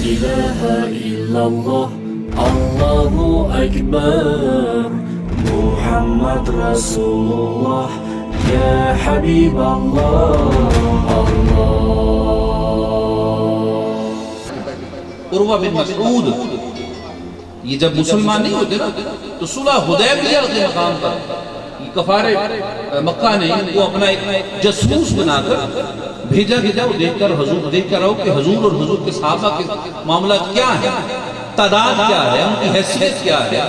ilaha illallah, Allahu Akbar, Muhammad Rasulullah, Ya Habib Allah, عروہ بن مسعود یہ جب مسلمان نہیں ہوتے نا تو صلح حدیبیہ کے مقام پر کفار مکہ نے ان کو اپنا ایک جاسوس بنا کر بھیجا کہ جاؤ دیکھ کر آؤ کہ حضور اور حضور کے صحابہ کے معاملات کیا ہیں، تعداد کیا ہے، ان کی حیثیت کیا ہے،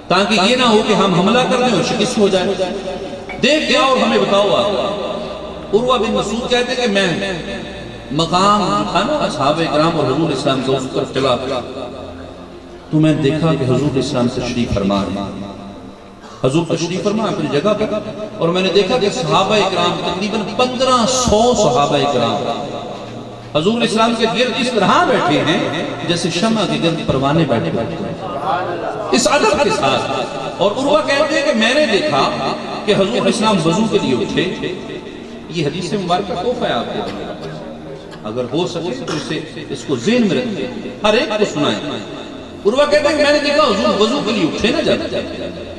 تاکہ یہ نہ ہو کہ ہم حملہ کر دیں اور شکست ہو جائے، دیکھ کے آؤ اور ہمیں بتاؤ آپ۔ عروہ بن مسعود کہتے کہ میں مقام تھا نا اصحاب اکرام اور حضور اسلام کے اس طرف چلا تو میں دیکھا کہ حضور اسلام تشریف فرما ہے، حضور تشریف فرما اپنی جگہ پر، اور میں نے دیکھا کہ صحابہ اکرام تقریباً 1500 صحابہ اکرام حضور اسلام کے گرد اس طرح بیٹھے ہیں جیسے شمع کے گرد پروانے بیٹھے ہیں اس عدد کے ساتھ۔ اور عروہ کہتے ہیں کہ میں نے دیکھا کہ حضور اسلام وضو کے لیے اٹھے۔ یہ حدیث مبارکہ تحفہ ہے آپ کے، اگر ہو سکے تو اس کو ذہن میں رکھیں، ہر ایک کو سنائیں۔ عروہ کہتے ہیں کہ میں نے دیکھا حضور وضو کے لیے اٹھے نہ جاتے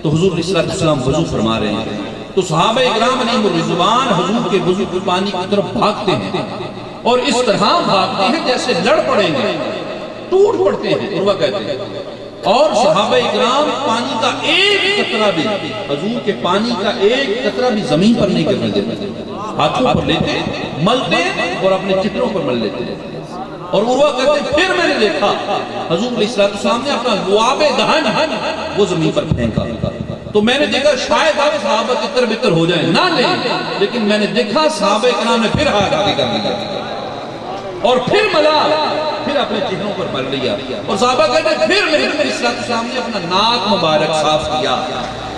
تو حضور علیہ السلام وضو فرما رہے ہیں، تو صحابہ اکرام علیہم الرضوان حضور کے وضو کے پانی کی طرف بھاگتے ہیں اور اس طرح بھاگتے ہیں جیسے لڑ پڑیں گے، ٹوٹ پڑتے ہیں۔ عروہ کہتے ہیں اور صحابہ اکرام پانی کا ایک قطرہ بھی، حضور کے پانی کا ایک قطرہ بھی زمین پر نہیں گرنے دیتے، ہاتھوں پر لیتے ملتے اور اپنے چہروں پر مل لیتے۔ اور عروہ کہتے ہیں پھر میں نے دیکھا حضور علیہ السلام نے اپنا لعاب دہن وہ زمین پر پھینکا، تو میں نے دیکھا شاید آپ صحابہ تتر بتر ہو جائیں نہ لیں، لیکن میں نے دیکھا صحابہ اکرام نے پھر ہاتھ آگے کر لیا اور پھر ملا، پھر اپنے چہروں پر مل لیا۔ اور صحابہ کہتے ہیں پھر میرے نبی صلی اللہ علیہ وسلم نے اپنا ناک مبارک صاف کیا،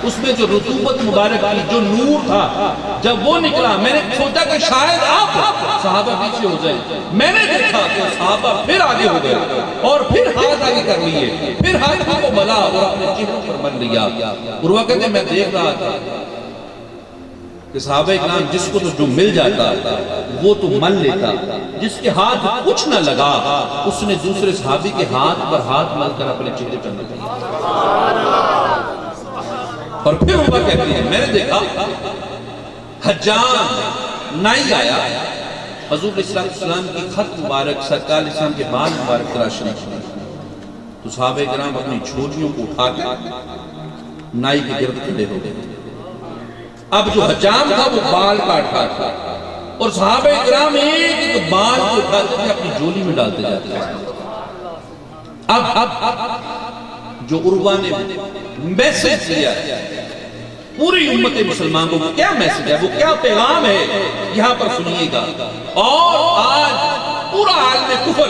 اس میں جو رطوبت مبارک کی، جو نور تھا، جب وہ نکلا میں نے سوچا کہ شاید آپ صحابہ پیچھے ہو جائیں، میں نے دیکھا کہ صحابہ پھر آگے ہو گئے اور پھر ہاتھ آگے کر لیے، پھر ہاتھ کو ملا اور اپنے چہروں پر مل لیا۔ عروہ کہتے ہیں میں دیکھ رہا تھا کہ صحابہ اکرام جس کو تو جو مل جاتا وہ تو مل لیتا، جس کے ہاتھ کچھ نہ لگا اس نے دوسرے صحابی کے ہاتھ پر ہاتھ مل کر اپنے چہرے پر مل لیا۔ اور پھر عروہ کہتے ہیں میں نے دیکھا حجام نائی آیا، حضور علیہ السلام کی خط مبارک سرکار علیہ السلام کے بال مبارک تراشنے کی، تو صحابہ اکرام اپنی جھولیوں کو اٹھا کے نائی کے گرد کھڑے ہو گئے۔ اب جو حجام تھا وہ بال کاٹتا تھا اور صحابہ اکرام ایک ایک بال کو اٹھاتے تھے اپنی جھولی میں ڈالتے جاتے تھے۔ اب جو عروہ نے میسج دیا پوری امت مسلمان کو، کیا میسج ہے، وہ کیا پیغام ہے، یہاں پر سنیے گا۔ اور آج پورا عالم کفر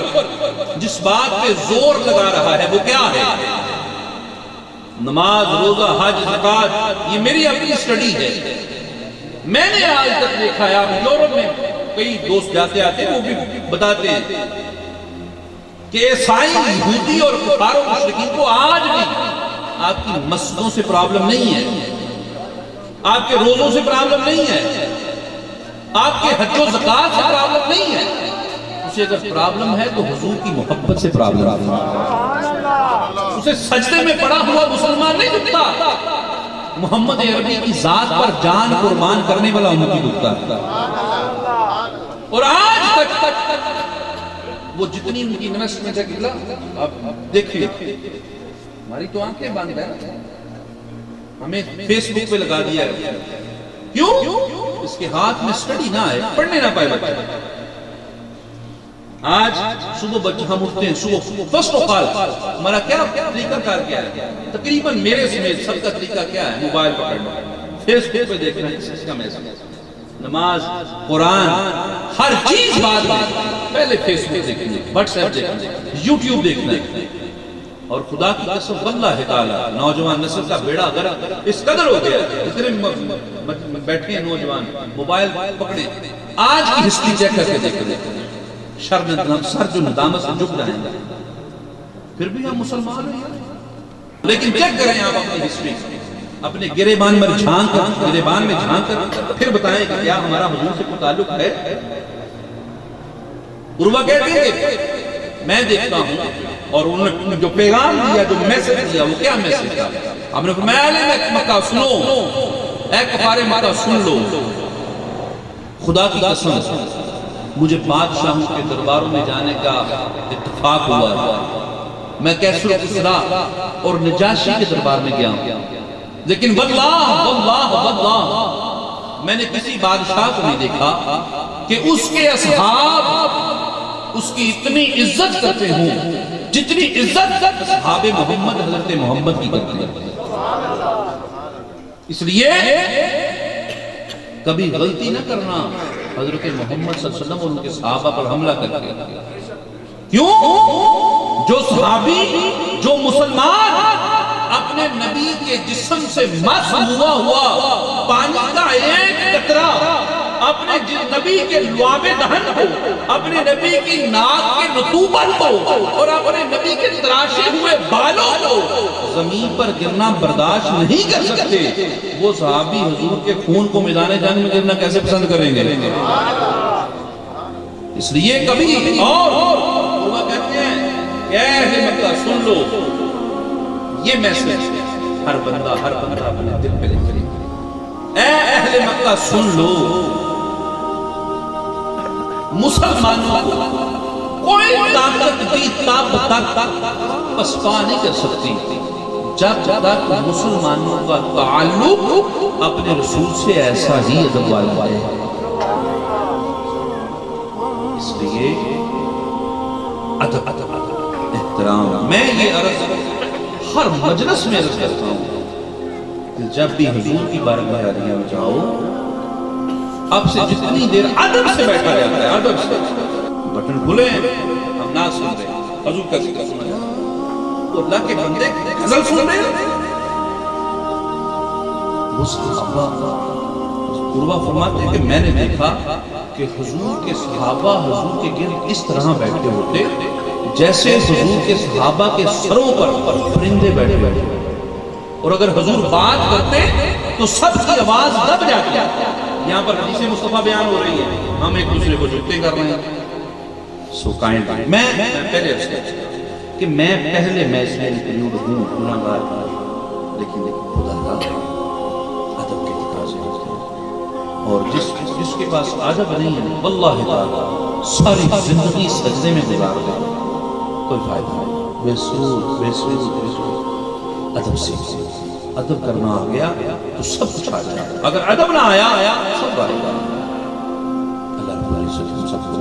جس بات پہ زور لگا رہا ہے وہ کیا ہے، نماز، روزہ، حج، زکوٰۃ، یہ میری اپنی سٹڈی ہے۔ میں نے آج تک دیکھا ہے، آپ یورپ میں کئی دوست جاتے آتے وہ بھی بتاتے ہیں کہ عیسائی، یہودی اور کفار و مشرکین کو آج بھی آپ کی مسجدوں سے پرابلم نہیں ہے، آپ کے روزوں سے پرابلم نہیں ہے، آپ کے حج و زکوٰۃ سے پرابلم نہیں ہے، اسے اگر پرابلم ہے تو حضور کی محبت سے پرابلم ہے۔ اسے سجدے میں پڑا ہوا مسلمان نہیں دکھتا، محمد عربی کی ذات پر جان قربان کرنے والا امتی دکھتا ہے۔ اور آج تک وہ جتنی ان کی انویسٹمنٹ ہے کہ آپ دیکھیں ہماری تو آنکھیں بند ہیں، ہمیں فیس بک پہ لگا دیا ہے، کیوں؟ اس کے ہاتھ میں سٹڈی نہ آئے، پڑھنے نہ پائے بچے۔ آج صبح بچے ہم اٹھتے ہیں، صبح فرسٹ آف آل ہمارا کیا طریقہ کار کیا ہے، تقریباً میرے سمیت سب کا طریقہ کیا ہے، موبائل پکڑنا، فیس بک پہ دیکھنا، اس کا میسج، نماز، قرآن، ہر چیز بعد میں، پہلے فیس بک دیکھنا، واٹس ایپ دیکھنا، یوٹیوب دیکھنا۔ اور خدا کی قسم واللہ تعالی نوجوان نسل کا بیڑا غرق اس قدر ہو گیا، اتنے بیٹھے ہیں نوجوان موبائل پکڑے، آج کی ہسٹری چیک کر کے دیکھتے ہیں، سر جو ندامت سے جھک جائیں گے، پھر بھی ہم مسلمان ہیں۔ لیکن چیک کریں آپ اپنی ہسٹری، اپنے گریبان میں جھانک کر پھر بتائیں کہ کیا ہمارا حضور سے کوئی تعلق ہے۔ عروہ کہتے ہیں کہ میں دیکھتا ہوں اور انہوں نے جو پیغام دیا، جو میسج دیا، وہ کیا میسج تھا؟ ہم نے فرمایا اہل مکہ سنو، اے کفار مکہ سن لو، خدا کی قسم مجھے بادشاہوں کے درباروں میں جانے کا اتفاق ہوا ہے، میں کیسر و کسریٰ اور نجاشی کے دربار میں گیا ہوں، لیکن واللہ میں نے کسی بادشاہ کو نہیں دیکھا کہ اس کے اصحاب اس کی اتنی عزت کرتے ہوں جتنی عزت اصحاب محمد حضرت محمد کی کرتے ہیں۔ اس لیے کبھی غلطی نہ کرنا حضرت محمد صلی اللہ علیہ وسلم اور ان کے صحابہ پر حملہ کر کے۔ کیوں؟ جو صحابی، جو مسلمان اپنے نبی کے جسم سے مس ہوا پانی کا ایک قطرہ اپنے نبی کے لعاب دہن کو، اپنے نبی کی ناک کے رطوبت کو اور اپنے نبی کے تراشے ہوئے بالوں کو زمین پر گرنا برداشت نہیں کر سکتے، وہ صحابی حضور کے خون کو میدان جنگ میں گرنا کیسے پسند کریں گے؟ اس لیے کبھی اور وہ کہتے ہیں کہ اے اہل مکہ سن لو، یہ میسج ہر بندہ اپنے دل پہ لے کرے۔ اے اہل مکہ سن لو، مسلمانوں کو کوئی طاقت بھی تاب تک پسپا نہیں کر سکتی جب تک مسلمانوں کا تعلق اپنے رسول سے ایسا ہی ادب والا ہے۔ اس لیے ادب احترام، میں یہ عرض ہر مجلس میں عرض کرتا ہوں کہ جب بھی حضور کی بارگاہ عالیہ میں جاؤ، اب سے جتنی دیر ادب سے بیٹھا جاتا ہے، ادب سے بٹن کھلے ہم نہ سن رہے حضور کا ذکر سنا جاتا ہے، تو اللہ کے بندے غزل سن رہے ہیں۔ وہ صحابہ قربہ فرماتے ہیں کہ میں نے دیکھا کہ حضور کے صحابہ حضور کے گرد اس طرح بیٹھے ہوتے جیسے حضور کے صحابہ کے سروں پر پرندے بیٹھے بیٹھے، اور اگر حضور بات کرتے تو سب کی آواز دب جاتی ہے۔ یہاں پر حدیث مصطفیٰ بیان ہو رہی ہے، ہم ایک دوسرے کو جھکتے کر رہے ہیں۔ سو کائنڈ میں پہلے عرض کرتا کہ میں پہلے میچ میں انکلوڈ ہوں، گناہگار ہوں، لیکن خدا کا ادب کے تقاضے ہوتے ہیں، اور جس کے پاس ادب نہیں ہے واللہ تعالی ساری زندگی سجدے میں گزار دے، کوئی فائدہ نہیں۔ بے سود ادب سیکھ، ادب کرنا آ گیا تو سب کچھ آ جائے، اگر ادب نہ آیا سب آئے گا۔ اللہ رب العزت ہم سب کو